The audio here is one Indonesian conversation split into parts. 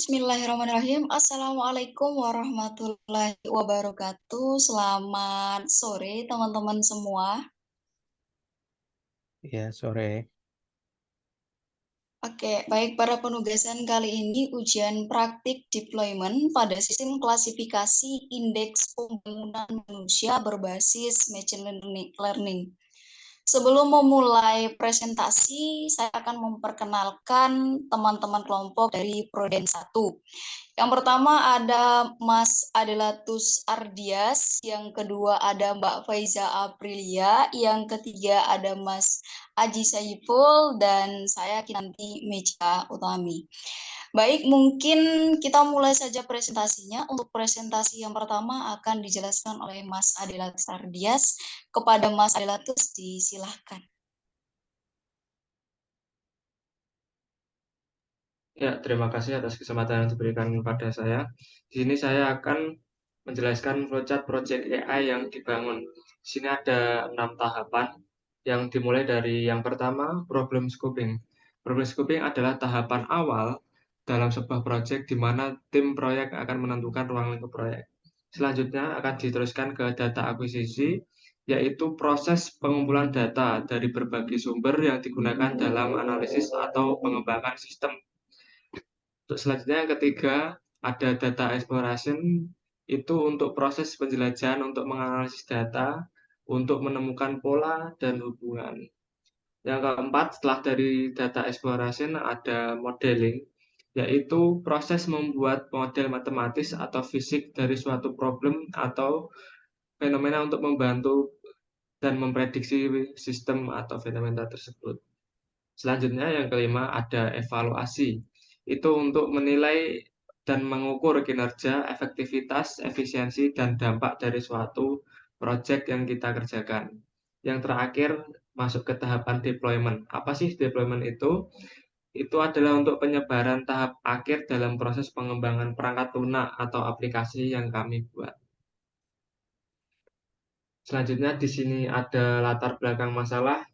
Bismillahirrahmanirrahim. Assalamualaikum warahmatullahi wabarakatuh. Selamat sore teman-teman semua. Ya, sore. Oke, baik, pada penugasan kali ini ujian praktik deployment pada sistem klasifikasi indeks pembangunan manusia berbasis machine learning. Sebelum memulai presentasi, saya akan memperkenalkan teman-teman kelompok dari Proden 1. Yang pertama ada Mas Adelatus Ardias, yang kedua ada Mbak Faiza Aprilia, yang ketiga ada Mas Aji Saiful, dan saya Kinanti Meja Utami. Baik, mungkin kita mulai saja presentasinya. Untuk presentasi yang pertama akan dijelaskan oleh Mas Adelatus Ardias. Kepada Mas Adelatus, disilahkan. Ya, terima kasih atas kesempatan yang diberikan kepada saya. Di sini saya akan menjelaskan flowchart project AI yang dibangun. Di sini ada 6 tahapan yang dimulai dari yang pertama, problem scoping. Problem scoping adalah tahapan awal dalam sebuah proyek di mana tim proyek akan menentukan ruang lingkup proyek. Selanjutnya akan diteruskan ke data akuisisi, yaitu proses pengumpulan data dari berbagai sumber yang digunakan dalam analisis atau pengembangan sistem. Untuk selanjutnya yang ketiga, ada data exploration, itu untuk proses penjelajahan untuk menganalisis data, untuk menemukan pola dan hubungan. Yang keempat, setelah dari data exploration ada modeling, yaitu proses membuat model matematis atau fisik dari suatu problem atau fenomena untuk membantu dan memprediksi sistem atau fenomena tersebut. Selanjutnya yang kelima ada evaluasi. Itu untuk menilai dan mengukur kinerja, efektivitas, efisiensi, dan dampak dari suatu proyek yang kita kerjakan. Yang terakhir masuk ke tahapan deployment. Apa sih deployment itu? Itu adalah untuk penyebaran tahap akhir dalam proses pengembangan perangkat lunak atau aplikasi yang kami buat. Selanjutnya di sini ada latar belakang masalah.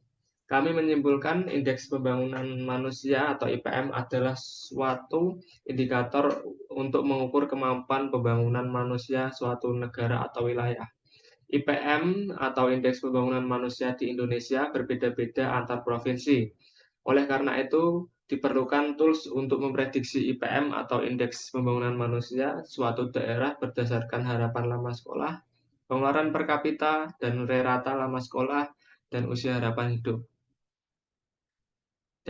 Kami menyimpulkan indeks pembangunan manusia atau IPM adalah suatu indikator untuk mengukur kemampuan pembangunan manusia suatu negara atau wilayah. IPM atau indeks pembangunan manusia di Indonesia berbeda-beda antar provinsi. Oleh karena itu, diperlukan tools untuk memprediksi IPM atau indeks pembangunan manusia suatu daerah berdasarkan harapan lama sekolah, pengeluaran per kapita, dan nilai rata lama sekolah, dan usia harapan hidup.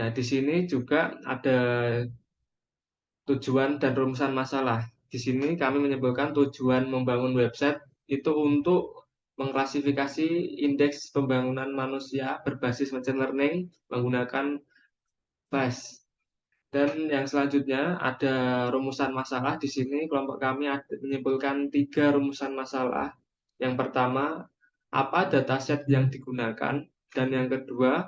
Nah, di sini juga ada tujuan dan rumusan masalah. Di sini kami menyebutkan tujuan membangun website itu untuk mengklasifikasi indeks pembangunan manusia berbasis machine learning menggunakan BAS. Dan yang selanjutnya ada rumusan masalah. Di sini kelompok kami menyimpulkan 3 rumusan masalah. Yang pertama, apa dataset yang digunakan? Dan yang kedua,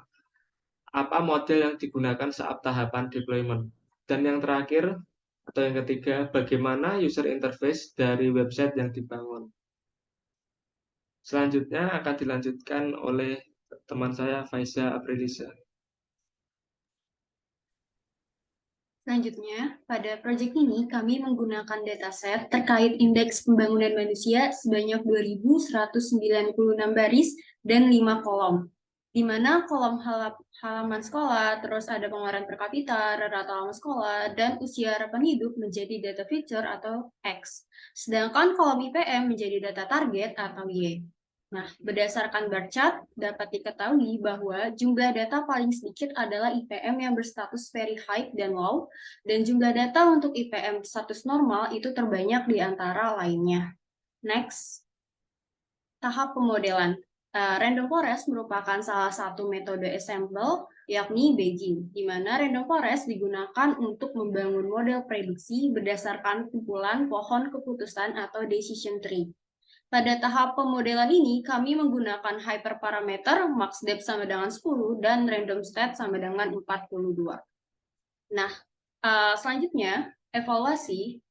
apa model yang digunakan saat tahapan deployment. Dan yang terakhir, atau yang ketiga, bagaimana user interface dari website yang dibangun. Selanjutnya akan dilanjutkan oleh teman saya, Faiza Aprilisa. Selanjutnya, pada proyek ini kami menggunakan dataset terkait indeks pembangunan manusia sebanyak 2.196 baris dan 5 kolom, di mana kolom halaman sekolah, terus ada pengeluaran per kapita, rata lama sekolah, dan usia harapan hidup menjadi data feature atau X, sedangkan kolom IPM menjadi data target atau Y. Nah, berdasarkan bar chart, dapat diketahui bahwa jumlah data paling sedikit adalah IPM yang berstatus very high dan low, dan jumlah data untuk IPM status normal itu terbanyak di antara lainnya. Next, tahap pemodelan. Random forest merupakan salah satu metode ensemble, yakni Bayesian, di mana random forest digunakan untuk membangun model prediksi berdasarkan kumpulan pohon keputusan atau decision tree. Pada tahap pemodelan ini, kami menggunakan hyperparameter max_depth sama dengan 10 dan random state sama dengan 42. Nah, selanjutnya, evaluasi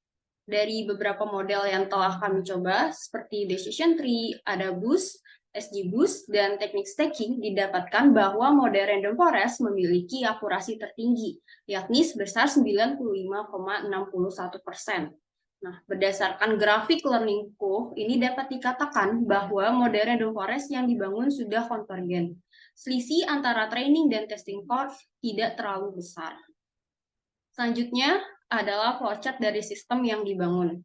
dari beberapa model yang telah kami coba, seperti decision tree, ada BOOST, XGBoost dan teknik stacking didapatkan bahwa model random forest memiliki akurasi tertinggi, yakni sebesar 95,61%. Nah, berdasarkan grafik learning curve, ini dapat dikatakan bahwa model random forest yang dibangun sudah konvergen. Selisih antara training dan testing curve tidak terlalu besar. Selanjutnya adalah flowchart dari sistem yang dibangun.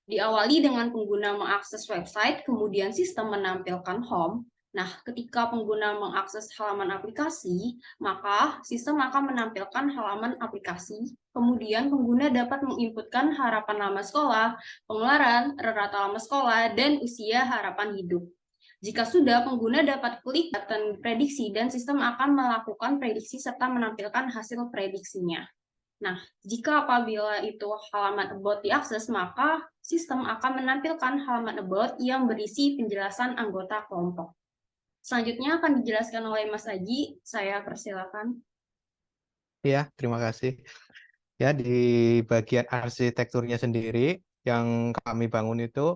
Diawali dengan pengguna mengakses website, kemudian sistem menampilkan home. Nah, ketika pengguna mengakses halaman aplikasi, maka sistem akan menampilkan halaman aplikasi. Kemudian pengguna dapat menginputkan harapan lama sekolah, pengeluaran, rata lama sekolah, dan usia harapan hidup. Jika sudah, pengguna dapat klik button prediksi dan sistem akan melakukan prediksi serta menampilkan hasil prediksinya. Nah, jika apabila itu halaman about diakses, maka sistem akan menampilkan halaman about yang berisi penjelasan anggota kelompok. Selanjutnya akan dijelaskan oleh Mas Aji. Saya persilakan. Ya, terima kasih. Ya, di bagian arsitekturnya sendiri yang kami bangun itu,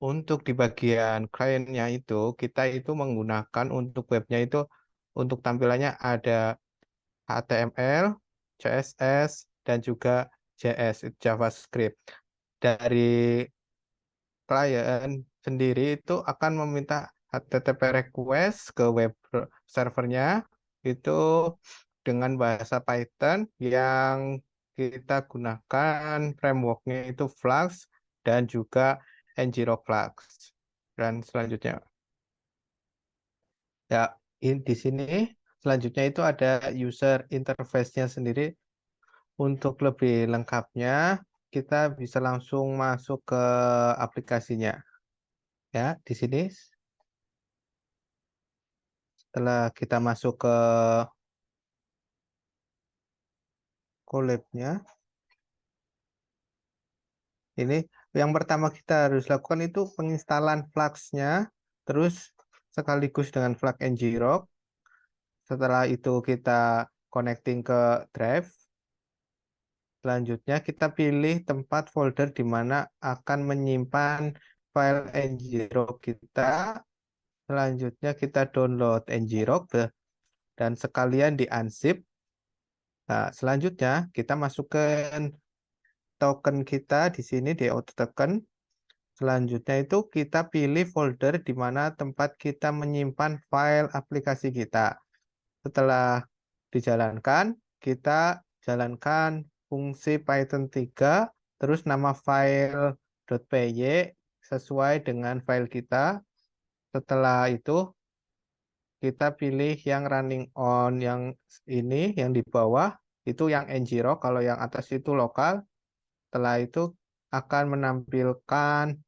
untuk di bagian kliennya itu, kita itu menggunakan untuk webnya itu, untuk tampilannya ada HTML, CSS, dan juga JS, JavaScript. Dari klien sendiri itu akan meminta HTTP request ke web servernya itu dengan bahasa Python yang kita gunakan frameworknya itu Flux dan juga Nginx. Dan selanjutnya ya di sini selanjutnya itu ada user interface-nya sendiri. Untuk lebih lengkapnya kita bisa langsung masuk ke aplikasinya. Ya, di sini setelah kita masuk ke Colab-nya, ini yang pertama kita harus lakukan itu penginstalan Flux-nya, terus sekaligus dengan Flux Nginx. Setelah itu kita connecting ke drive. Selanjutnya kita pilih tempat folder di mana akan menyimpan file Nginx kita. Selanjutnya kita download Nginx dan sekalian di unzip. Nah, selanjutnya kita masukkan token kita di sini di auto token. Selanjutnya itu kita pilih folder di mana tempat kita menyimpan file aplikasi kita. Setelah dijalankan, kita jalankan fungsi Python 3, terus nama file .py sesuai dengan file kita. Setelah itu kita pilih yang running on yang ini, yang di bawah itu yang Nginx, kalau yang atas itu lokal. Setelah itu akan menampilkan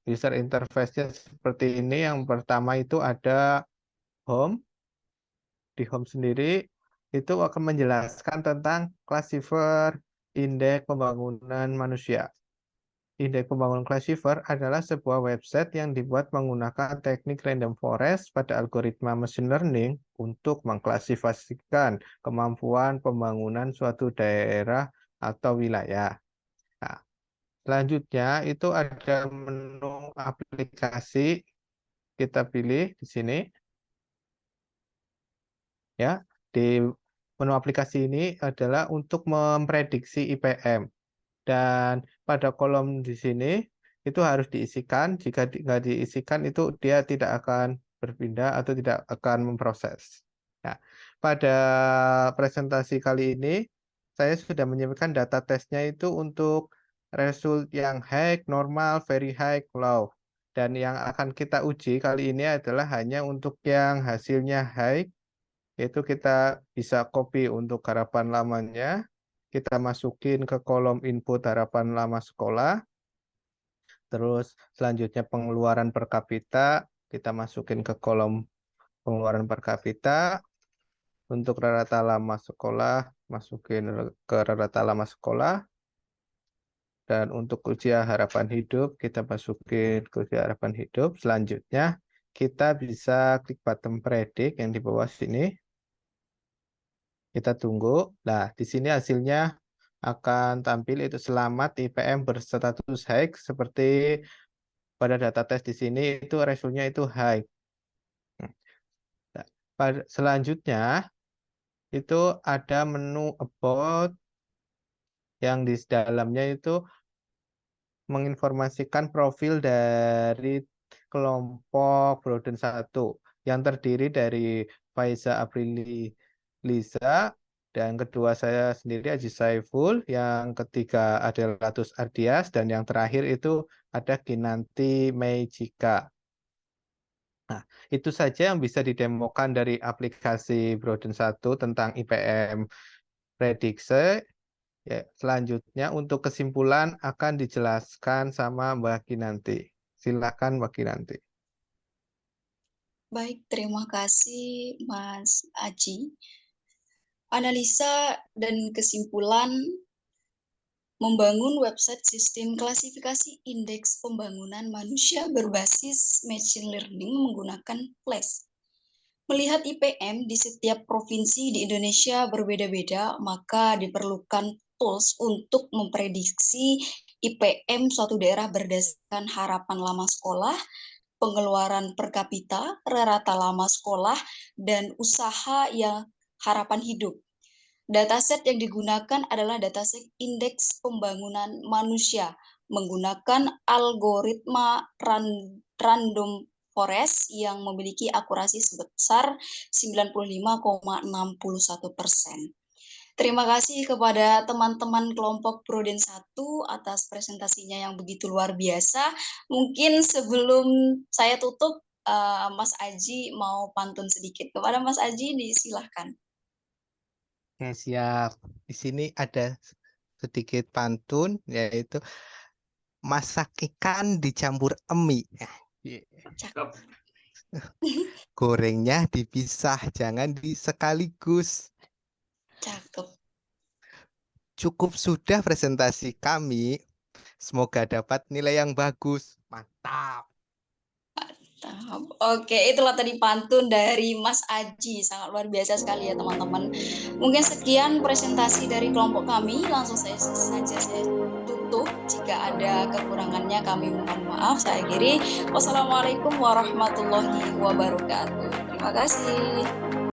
user interface-nya seperti ini. Yang pertama itu ada home. Di home sendiri itu akan menjelaskan tentang classifier indeks pembangunan manusia. Indeks pembangunan classifier adalah sebuah website yang dibuat menggunakan teknik random forest pada algoritma machine learning untuk mengklasifikasikan kemampuan pembangunan suatu daerah atau wilayah. Nah, selanjutnya itu ada menu aplikasi, kita pilih di sini. Ya, di menu aplikasi ini adalah untuk memprediksi IPM. Dan pada kolom di sini itu harus diisikan. Jika nggak diisikan itu dia tidak akan berpindah atau tidak akan memproses. Nah, pada presentasi kali ini saya sudah menyiapkan data tesnya itu untuk result yang high, normal, very high, low. Dan yang akan kita uji kali ini adalah hanya untuk yang hasilnya high, yaitu kita bisa copy untuk harapan lamanya. Kita masukin ke kolom input harapan lama sekolah. Terus selanjutnya pengeluaran per kapita, kita masukin ke kolom pengeluaran per kapita. Untuk rata lama sekolah, masukin ke rata lama sekolah. Dan untuk usia harapan hidup, kita masukin ke usia harapan hidup. Selanjutnya, kita bisa klik button predict yang di bawah sini. Kita tunggu. Nah, di sini hasilnya akan tampil itu selamat IPM berstatus high seperti pada data tes di sini itu resolusinya itu high. Selanjutnya itu ada menu about yang di dalamnya itu menginformasikan profil dari kelompok Broden 1 yang terdiri dari Faiza Aprili Liza, dan kedua saya sendiri Aziz Saiful, yang ketiga Adel Latus Ardias, dan yang terakhir itu ada Kinanti Mei Jika. Nah, itu saja yang bisa didemokan dari aplikasi Broden 1 tentang IPM prediksi. Ya, selanjutnya untuk kesimpulan akan dijelaskan sama Mbak Kinanti. Silakan Mbak Kinanti. Baik, terima kasih Mas Aji. Analisa dan kesimpulan membangun website sistem klasifikasi indeks pembangunan manusia berbasis machine learning menggunakan Flash. Melihat IPM di setiap provinsi di Indonesia berbeda-beda, maka diperlukan tools untuk memprediksi IPM suatu daerah berdasarkan harapan lama sekolah, pengeluaran per kapita, rata lama sekolah, dan usaha yang harapan hidup. Dataset yang digunakan adalah dataset indeks pembangunan manusia menggunakan algoritma random forest yang memiliki akurasi sebesar 95,61%. Terima kasih kepada teman-teman kelompok Broden 1 atas presentasinya yang begitu luar biasa. Mungkin sebelum saya tutup, Mas Aji mau pantun sedikit. Kepada Mas Aji, disilahkan. Oke, siap. Di sini ada sedikit pantun, yaitu masak ikan dicampur emi. Cakep. Gorengnya dipisah, jangan sekaligus. Cakep. Cukup sudah presentasi kami. Semoga dapat nilai yang bagus. Mantap. Oke, itulah tadi pantun dari Mas Aji. Sangat luar biasa sekali ya teman-teman. Mungkin sekian presentasi dari kelompok kami. Langsung saja saya tutup. Jika ada kekurangannya kami mohon maaf. Saya akhiri. Wassalamualaikum warahmatullahi wabarakatuh. Terima kasih.